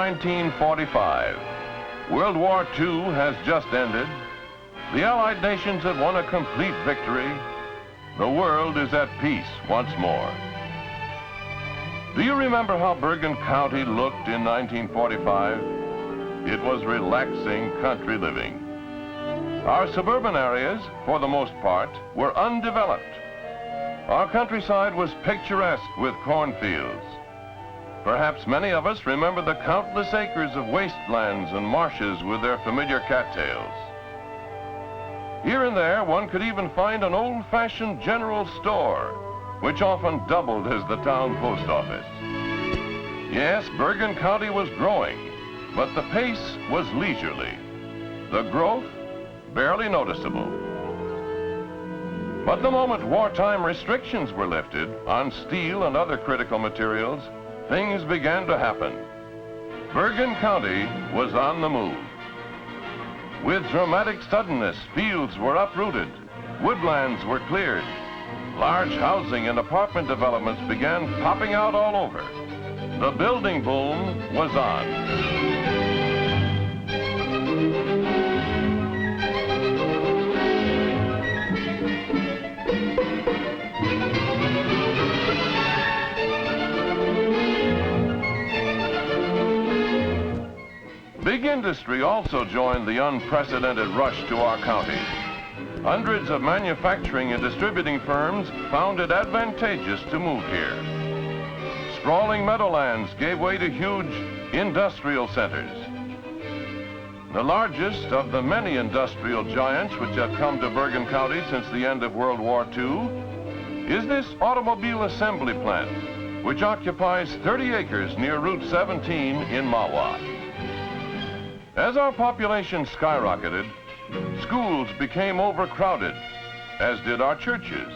1945. World War II has just ended. The Allied nations have won a complete victory. The world is at peace once more. Do you remember how Bergen County looked in 1945? It was relaxing country living. Our suburban areas, for the most part, were undeveloped. Our countryside was picturesque with cornfields. Perhaps many of us remember the countless acres of wastelands and marshes with their familiar cattails. Here and there, one could even find an old-fashioned general store, which often doubled as the town post office. Yes, Bergen County was growing, but the pace was leisurely. The growth, barely noticeable. But the moment wartime restrictions were lifted on steel and other critical materials, things began to happen. Bergen County was on the move. With dramatic suddenness, fields were uprooted, woodlands were cleared, large housing and apartment developments began popping out all over. The building boom was on. Big industry also joined the unprecedented rush to our county. Hundreds of manufacturing and distributing firms found it advantageous to move here. Sprawling meadowlands gave way to huge industrial centers. The largest of the many industrial giants which have come to Bergen County since the end of World War II is this automobile assembly plant, which occupies 30 acres near Route 17 in Mahwah. As our population skyrocketed, schools became overcrowded, as did our churches.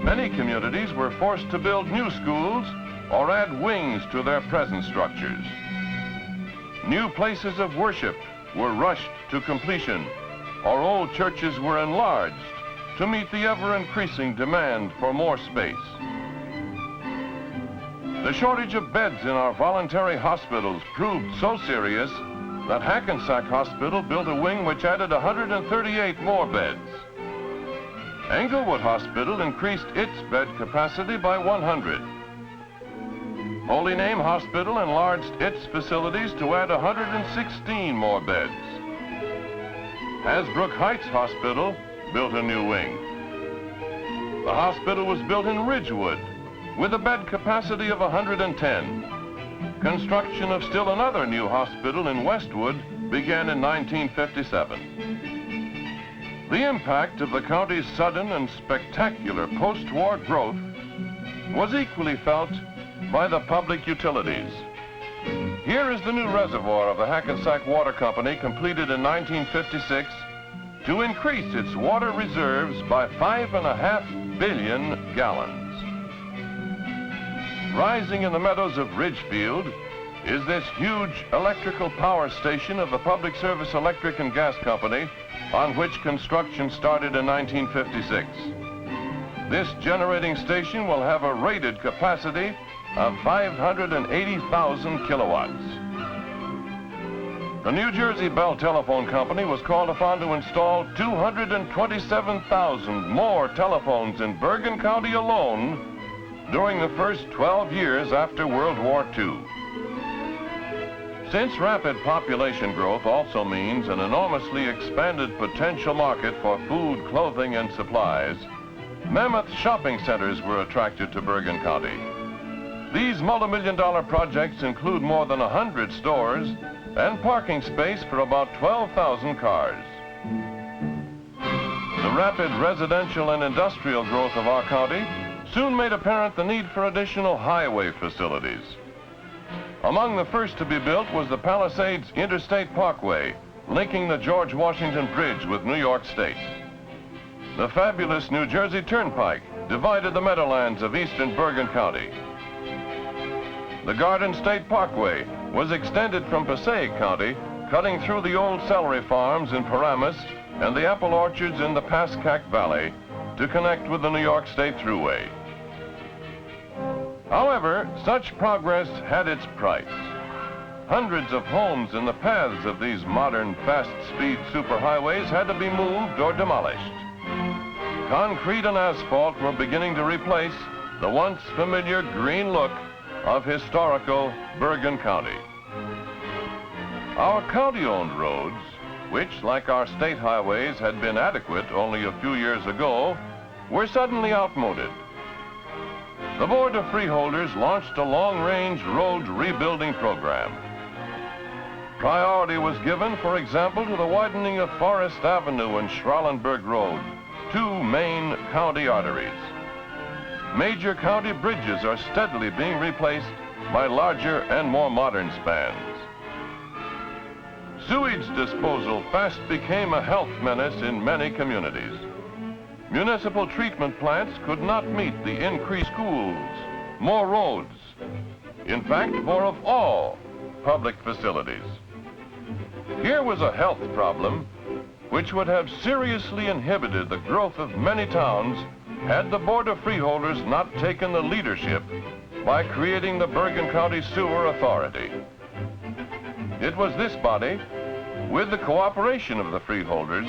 Many communities were forced to build new schools or add wings to their present structures. New places of worship were rushed to completion, or old churches were enlarged to meet the ever-increasing demand for more space. The shortage of beds in our voluntary hospitals proved so serious that Hackensack Hospital built a wing which added 138 more beds. Englewood Hospital increased its bed capacity by 100. Holy Name Hospital enlarged its facilities to add 116 more beds. Hasbrook Heights Hospital built a new wing. The hospital was built in Ridgewood with a bed capacity of 110. Construction of still another new hospital in Westwood began in 1957. The impact of the county's sudden and spectacular post-war growth was equally felt by the public utilities. Here is the new reservoir of the Hackensack Water Company, completed in 1956 to increase its water reserves by 5.5 billion gallons. Rising in the meadows of Ridgefield is this huge electrical power station of the Public Service Electric and Gas Company, on which construction started in 1956. This generating station will have a rated capacity of 580,000 kilowatts. The New Jersey Bell Telephone Company was called upon to install 227,000 more telephones in Bergen County alone during the first 12 years after World War II. Since rapid population growth also means an enormously expanded potential market for food, clothing, and supplies, mammoth shopping centers were attracted to Bergen County. These multi-million-dollar projects include more than 100 stores and parking space for about 12,000 cars. The rapid residential and industrial growth of our county soon made apparent the need for additional highway facilities. Among the first to be built was the Palisades Interstate Parkway, linking the George Washington Bridge with New York State. The fabulous New Jersey Turnpike divided the meadowlands of eastern Bergen County. The Garden State Parkway was extended from Passaic County, cutting through the old celery farms in Paramus and the apple orchards in the Pascack Valley to connect with the New York State Thruway. However, such progress had its price. hundreds of homes in the paths of these modern fast-speed superhighways had to be moved or demolished. Concrete and asphalt were beginning to replace the once familiar green look of historical Bergen County. Our county-owned roads, which, like our state highways, had been adequate only a few years ago, were suddenly outmoded. The Board of Freeholders launched a long-range road rebuilding program. Priority was given, for example, to the widening of Forest Avenue and Schralenberg Road, two main county arteries. Major county bridges are steadily being replaced by larger and more modern spans. Sewage disposal fast became a health menace in many communities. Municipal treatment plants could not meet the increased schools, more roads, in fact, more of all public facilities. Here was a health problem which would have seriously inhibited the growth of many towns had the Board of Freeholders not taken the leadership by creating the Bergen County Sewer Authority. It was this body, with the cooperation of the freeholders,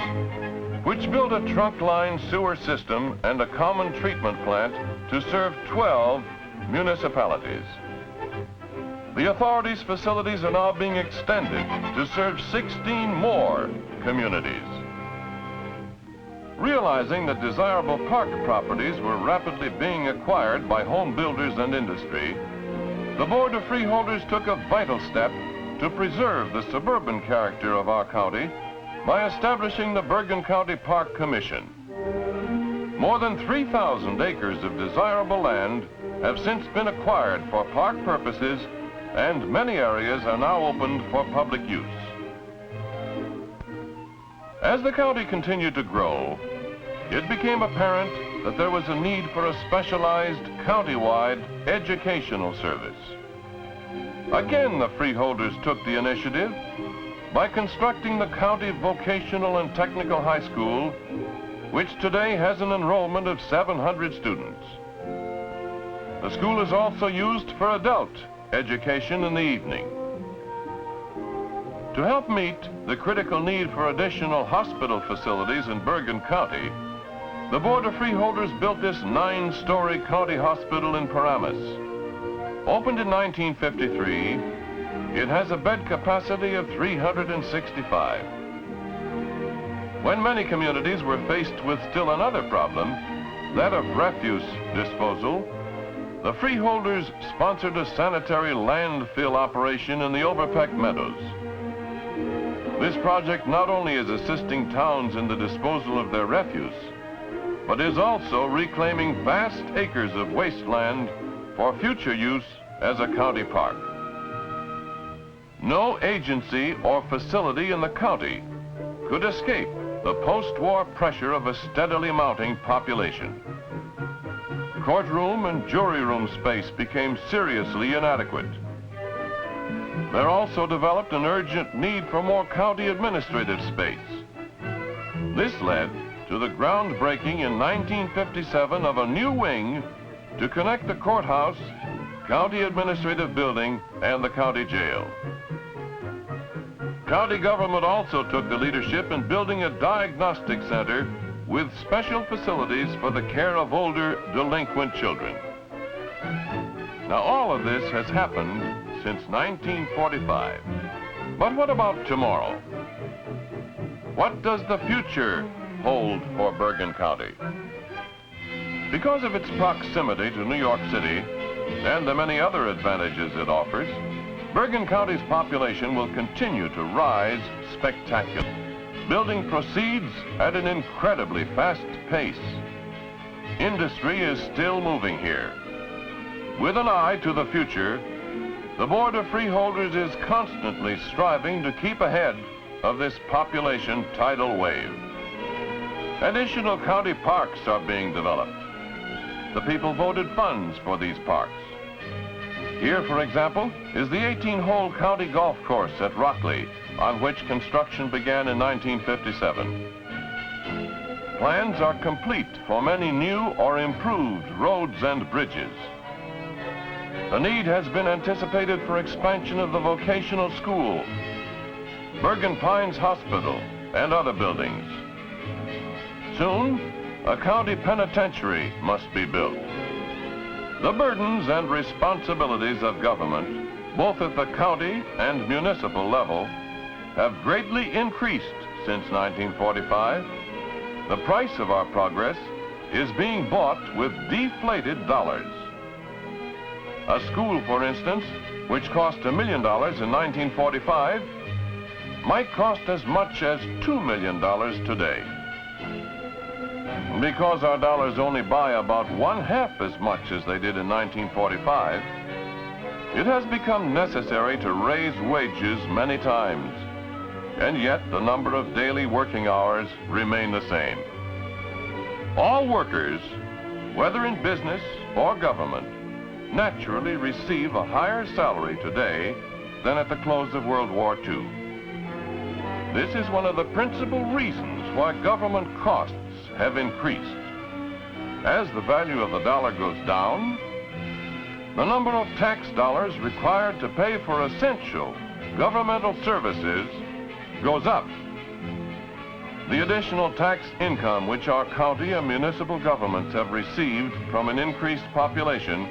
which built a trunk line sewer system and a common treatment plant to serve 12 municipalities. The authority's facilities are now being extended to serve 16 more communities. Realizing that desirable park properties were rapidly being acquired by home builders and industry, the Board of Freeholders took a vital step to preserve the suburban character of our county by establishing the Bergen County Park Commission. More than 3,000 acres of desirable land have since been acquired for park purposes, and many areas are now opened for public use. As the county continued to grow, it became apparent that there was a need for a specialized county-wide educational service. Again, the freeholders took the initiative by constructing the County Vocational and Technical High School, which today has an enrollment of 700 students. The school is also used for adult education in the evening. To help meet the critical need for additional hospital facilities in Bergen County, the Board of Freeholders built this 9-story county hospital in Paramus. Opened in 1953, it has a bed capacity of 365. When many communities were faced with still another problem, that of refuse disposal, the freeholders sponsored a sanitary landfill operation in the Overpeck Meadows. This project not only is assisting towns in the disposal of their refuse, but is also reclaiming vast acres of wasteland for future use as a county park. No agency or facility in the county could escape the post-war pressure of a steadily mounting population. Courtroom and jury room space became seriously inadequate. There also developed an urgent need for more county administrative space. This led to the groundbreaking in 1957 of a new wing to connect the courthouse, county administrative building, and the county jail. County government also took the leadership in building a diagnostic center with special facilities for the care of older delinquent children. Now, all of this has happened since 1945. But what about tomorrow? What does the future hold for Bergen County? Because of its proximity to New York City and the many other advantages it offers, Bergen County's population will continue to rise spectacularly. Building proceeds at an incredibly fast pace. Industry is still moving here. With an eye to the future, the Board of Freeholders is constantly striving to keep ahead of this population tidal wave. Additional county parks are being developed. The people voted funds for these parks. Here, for example, is the 18-hole county golf course at Rockley, on which construction began in 1957. Plans are complete for many new or improved roads and bridges. The need has been anticipated for expansion of the vocational school, Bergen Pines Hospital, and other buildings. Soon, a county penitentiary must be built. The burdens and responsibilities of government, both at the county and municipal level, have greatly increased since 1945. The price of our progress is being bought with deflated dollars. A school, for instance, which cost $1 million in 1945, might cost as much as $2 million today. Because our dollars only buy about 1/2 as much as they did in 1945, it has become necessary to raise wages many times, and yet the number of daily working hours remain the same. All workers, whether in business or government, naturally receive a higher salary today than at the close of World War II. This is one of the principal reasons why government costs have increased. As the value of the dollar goes down, the number of tax dollars required to pay for essential governmental services goes up. The additional tax income which our county and municipal governments have received from an increased population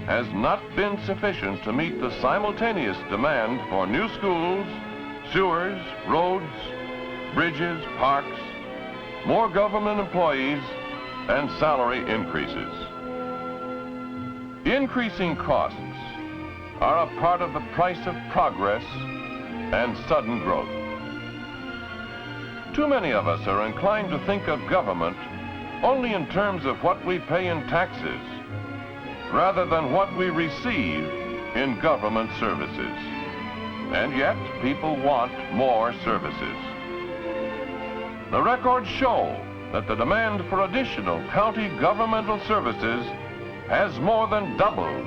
has not been sufficient to meet the simultaneous demand for new schools, sewers, roads, bridges, parks, more government employees, and salary increases. Increasing costs are a part of the price of progress and sudden growth. Too many of us are inclined to think of government only in terms of what we pay in taxes, rather than what we receive in government services. And yet, people want more services. The records show that the demand for additional county governmental services has more than doubled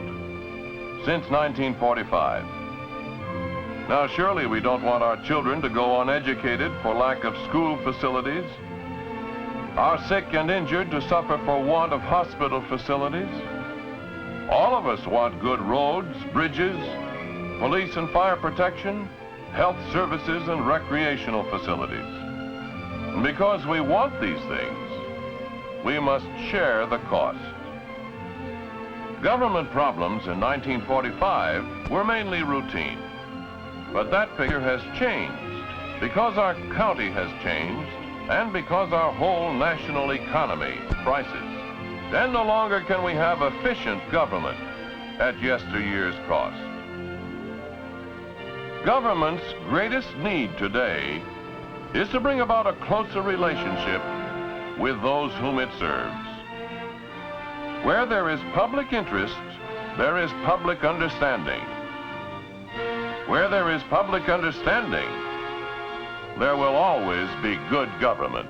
since 1945. Now, surely we don't want our children to go uneducated for lack of school facilities, our sick and injured to suffer for want of hospital facilities. All of us want good roads, bridges, police and fire protection, health services, and recreational facilities. And because we want these things, we must share the cost. Government problems in 1945 were mainly routine, but that figure has changed because our county has changed and because our whole national economy prices. Then no longer can we have efficient government at yesteryear's cost. Government's greatest need today is to bring about a closer relationship with those whom it serves. Where there is public interest, there is public understanding. Where there is public understanding, there will always be good government.